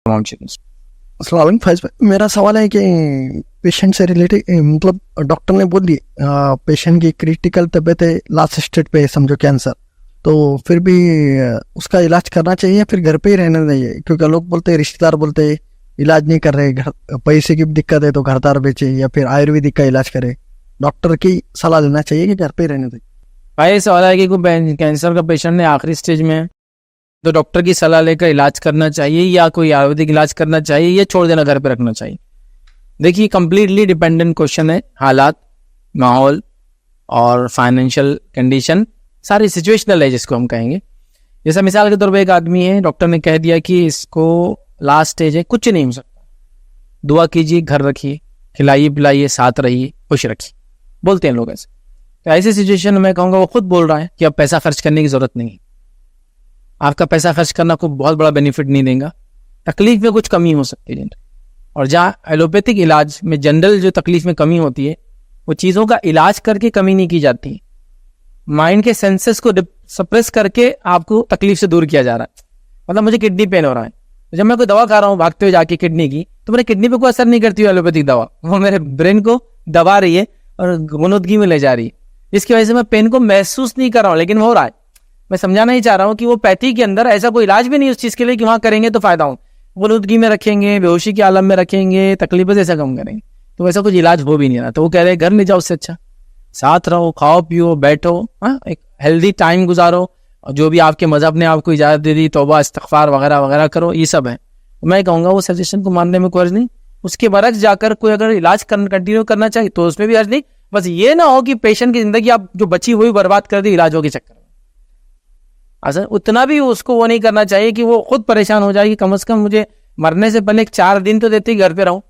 तमाम चीज़ें। अस्सलाम वालेकुम फैज़ भाई, मेरा सवाल है कि पेशेंट से रिलेटेड मतलब डॉक्टर ने बोल दिया पेशेंट की क्रिटिकल तबीयत है, लास्ट स्टेज पे है, समझो कैंसर, तो फिर भी उसका इलाज करना चाहिए या फिर घर पे ही रहना चाहिए? क्योंकि लोग बोलते हैं, रिश्तेदार बोलते हैं इलाज नहीं कर रहे, घर पैसे की दिक्कत है तो घर तार बेचे या फिर आयुर्वेदिक का इलाज करे। डॉक्टर की सलाह लेना चाहिए कि घर पे ही रहने चाहिए? भाई सवाल है कि कोई कैंसर का पेशेंट ने आखिरी स्टेज में है तो डॉक्टर की सलाह लेकर इलाज करना चाहिए या कोई आयुर्वेदिक इलाज करना चाहिए या छोड़ देना, घर पे रखना चाहिए। देखिए, कंप्लीटली डिपेंडेंट क्वेश्चन है। हालात, माहौल और फाइनेंशियल कंडीशन सारी सिचुएशनल है जिसको हम कहेंगे। जैसा मिसाल के तौर पे एक आदमी है, डॉक्टर ने कह दिया कि इसको लास्ट स्टेज है, कुछ नहीं हो सकता, दुआ कीजिए, घर रखिए, खिलाइए पिलाइए, साथ रहिए, खुश रखिए, बोलते हैं लोग ऐसे। तो ऐसी सिचुएशन में मैं कहूँगा वो खुद बोल रहा है कि अब पैसा खर्च करने की जरूरत नहीं है। आपका पैसा खर्च करना कोई बहुत बड़ा बेनिफिट नहीं देगा, तकलीफ में कुछ कमी हो सकती है। और जहाँ एलोपैथिक इलाज में जनरल जो तकलीफ में कमी होती है वो चीज़ों का इलाज करके कमी नहीं की जाती, माइंड के सेंसेस को सप्रेस करके आपको तकलीफ से दूर किया जा रहा है। मतलब मुझे किडनी पेन हो रहा है, जब मैं कोई दवा खा रहा हूँ भागते हुए जाके किडनी की, तो मेरे किडनी पे कोई असर नहीं करती है एलोपैथिक दवा, वो मेरे ब्रेन को दबा रही है और गुनोदगी में ले जा रही है, जिसकी वजह से मैं पेन को महसूस नहीं कर रहा हूँ, लेकिन वो हो रहा है। मैं समझाना ही चाह रहा हूँ कि वो पैथी के अंदर ऐसा कोई इलाज भी नहीं उस चीज़ के लिए कि वहाँ करेंगे तो फायदा हो, गुनोदगी में रखेंगे, बेहोशी के आलम में रखेंगे, तकलीफ से ऐसा कम करेंगे, तो वैसा कुछ इलाज हो भी नहीं रहा। तो वो कह रहे हैं घर ले जाओ, उससे अच्छा साथ रहो, खाओ पियो, बैठो, एक हेल्दी टाइम गुजारो, और जो भी आपके मजहब ने आपको इजाज़त दे दी, तौबा इस्तिग़फ़ार वगैरह वगैरह करो, ये सब है। मैं कहूँगा वो सजेशन को मानने में कोई अर्ज नहीं। उसके बरक्स जाकर कोई अगर इलाज कंटिन्यू करना चाहिए तो उसमें भी अर्ज नहीं। बस ये ना हो कि पेशेंट की जिंदगी आप जो बची हुई बर्बाद कर दी इलाजों के चक्कर में। अच्छा, उतना भी उसको वो नहीं करना चाहिए कि वो खुद परेशान हो जाए कि कम से कम मुझे मरने से पहले 4 दिन तो देते ही घर पे रहूं।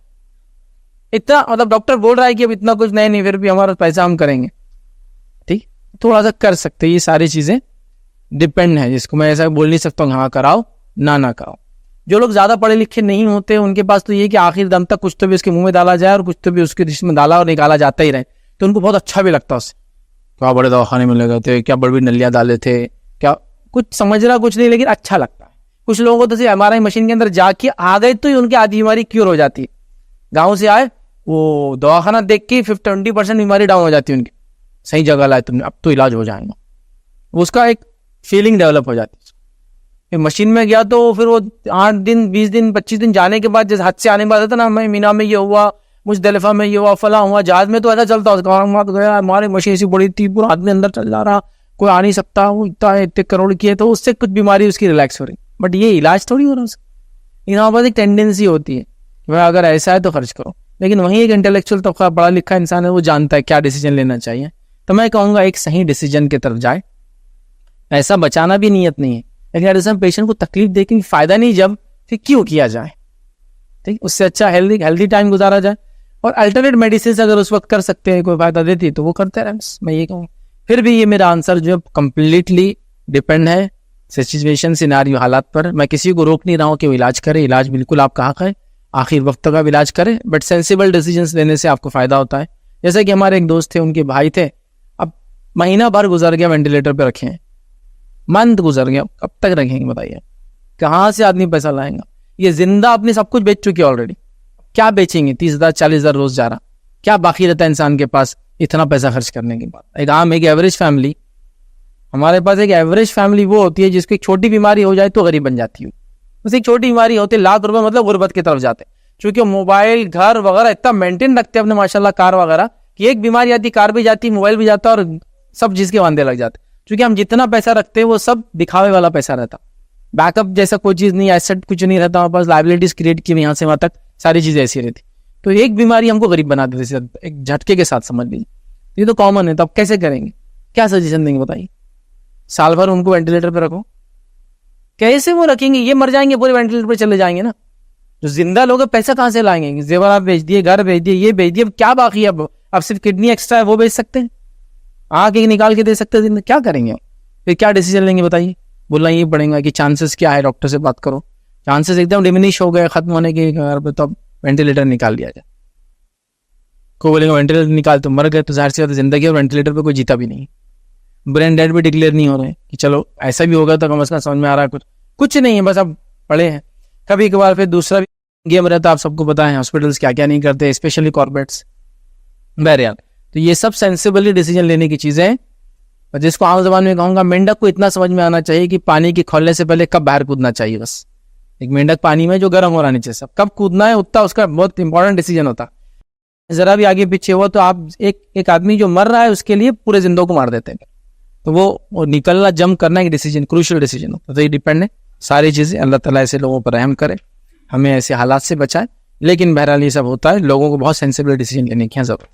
इतना मतलब डॉक्टर बोल रहा है कि अब इतना कुछ नहीं, फिर भी हमारा पैसा हम करेंगे, ठीक, थोड़ा सा कर सकते। ये सारी चीजें डिपेंड है, जिसको मैं ऐसा बोल नहीं सकता हूँ हाँ कराओ ना कराओ। जो लोग ज्यादा पढ़े लिखे नहीं होते उनके पास तो ये कि आखिर दम तक कुछ तो भी उसके मुंह में डाला जाए और कुछ तो भी उसके डिश में डाला और निकाला जाता ही रहे, तो उनको बहुत अच्छा भी लगता है उससे। क्या बड़े दवाखाने में लगे थे, क्या बड़ी नलियां डाले थे, क्या कुछ समझ रहा कुछ नहीं, लेकिन अच्छा लगता है। कुछ लोगों को तो MRI मशीन के अंदर जाके आ गए तो ही उनकी आधी बीमारी क्योर हो जाती है। गाँव से आए, वो दवाखाना देख के 20% बीमारी डाउन हो जाती है उनकी, सही जगह लाए तुमने, अब तो इलाज हो जाएगा, उसका एक फीलिंग डेवलप हो जाती है। फिर मशीन में गया तो फिर वो 8 दिन 20 दिन 25 दिन जाने के बाद जैसे हाथ से आने के बाद था ना, मैं मीना में ये हुआ, मुज़दलिफा में ये हुआ, फला हुआ, जहाज में तो ऐसा चलता गया, हमारे मशीन ऐसी बड़ी थी, पूरा आदमी अंदर चल जा रहा, कोई आ नहीं सकता, वो इतने करोड़ की है, तो उससे कुछ बीमारी उसकी रिलैक्स हो रही, बट ये इलाज थोड़ी हो रहा है। यहाँ पर एक टेंडेंसी होती है कि भाई अगर ऐसा है तो खर्च करो, लेकिन वहीं एक इंटेलेक्चुअल तबका पढ़ा लिखा इंसान है, वो जानता है क्या डिसीजन लेना चाहिए। तो मैं कहूँगा एक सही डिसीजन की तरफ जाए। ऐसा बचाना भी नीयत नहीं है, लेकिन अगर पेशेंट को तकलीफ देके फायदा नहीं, जब फिर क्यों किया जाए, ठीक, उससे अच्छा हेल्दी टाइम गुजारा जाए। और अल्टरनेट मेडिसिन अगर उस वक्त कर सकते हैं, कोई फायदा देती है तो वो करते रहें, मैं ये कहूँ। फिर भी ये मेरा आंसर जो कंप्लीटली डिपेंड है सिचुएशन, सिनारियो, हालात पर। मैं किसी को रोक नहीं रहा हूँ कि वो इलाज करे, इलाज बिल्कुल आप कहाँ करें, आखिर वक्त तक आप इलाज करें, बट सेंसिबल डिसीजंस लेने से आपको फायदा होता है। जैसे कि हमारे एक दोस्त थे, उनके भाई थे, अब महीना भर गुजर गया वेंटिलेटर पर रखे हैं, मंथ गुजर गया, कब तक रखेंगे बताइए, कहाँ से आदमी पैसा लाएगा। ये जिंदा अपने सब कुछ बेच चुके ऑलरेडी, क्या बेचेंगे? 30,000 40,000 रोज जा रहा, क्या बाकी रहता है इंसान के पास इतना पैसा खर्च करने के बाद? एक एवरेज फैमिली, हमारे पास एक एवरेज फैमिली वो होती है जिसको एक छोटी बीमारी हो जाए तो गरीब बन जाती है। बस एक छोटी बीमारी होती है, लाख रुपए मतलब गुर्बत की तरफ जाते हैं, क्योंकि मोबाइल घर वगैरह इतना मेंटेन रखते हैं अपने माशाल्लाह, कार वगैरह, कि एक बीमारी आती, कार भी जाती, मोबाइल भी जाता और सब चीज के वांदे लग जाते, क्योंकि हम जितना पैसा रखते हैं वो सब दिखावे वाला पैसा रहता, बैकअप जैसा कोई चीज नहीं, एसेट कुछ नहीं रहता हमारे पास, लाइबिलिटीज क्रिएट की यहाँ से वहां तक सारी चीजें ऐसी रहती। तो एक बीमारी हमको गरीब बना देती है, एक झटके के साथ, समझ लीजिए। ये तो कॉमन है, तो अब कैसे करेंगे, क्या सजेशन देंगे बताइए? साल भर उनको वेंटिलेटर पे रखो, कैसे वो रखेंगे? ये मर जाएंगे, पूरे वेंटिलेटर पे चले जाएंगे ना। जो जिंदा लोग पैसा कहाँ से लाएंगे? जेवरात बेच दिए, घर बेच दिए, ये बेच दिए, अब क्या बाकी है? अब सिर्फ किडनी एक्स्ट्रा है वो बेच सकते हैं, आँख एक निकाल के दे सकते हैं, क्या करेंगे? फिर क्या डिसीजन लेंगे बताइए? बोलना ये पड़ेगा कि चांसेस क्या है, डॉक्टर से बात करो, चांसेस एकदम डिमिनिश हो गए, खत्म होने के, तो अब वेंटिलेटर निकाल लिया जाए। कोई बोलेगा वेंटिलेटर निकाल तो मर गए, तो जाहिर सी बात है जिंदगी और वेंटिलेटर पे कोई जीता भी नहीं, ब्रेन डेड भी डिक्लेयर नहीं हो रहे कि चलो ऐसा भी होगा तो कम से कम समझ में आ रहा है कुछ नहीं है, बस अब पड़े हैं। कभी कभार फिर दूसरा गेम रहता है, आप सबको पता है हॉस्पिटल्स क्या क्या नहीं करते, स्पेशली कॉर्पोरेट्स। बहरहाल तो ये सब सेंसिबली डिसीजन लेने की चीज़ें हैं, और जिसको आम जबान में कहूँगा, मेंढक को इतना समझ में आना चाहिए कि पानी की खोलने से पहले कब बाहर कूदना चाहिए। बस एक मेंढक पानी में जो गर्म हो रहा नीचे से, कब कूदना है उतना उसका बहुत इंपॉर्टेंट डिसीजन होता। जरा भी आगे पीछे हुआ तो आप एक आदमी जो मर रहा है उसके लिए पूरे जिंदों को मार देते हैं। तो वो निकलना, जंप करना एक डिसीजन, क्रूशियल डिसीजन होता है। तो ये डिपेंड है सारी चीज़ें। अल्लाह ताला ऐसे लोगों पर रहम करे, हमें ऐसे हालात से बचाए। लेकिन बहरहाल ये सब होता है, लोगों को बहुत सेंसिबल डिसीजन लेने की जरूरत।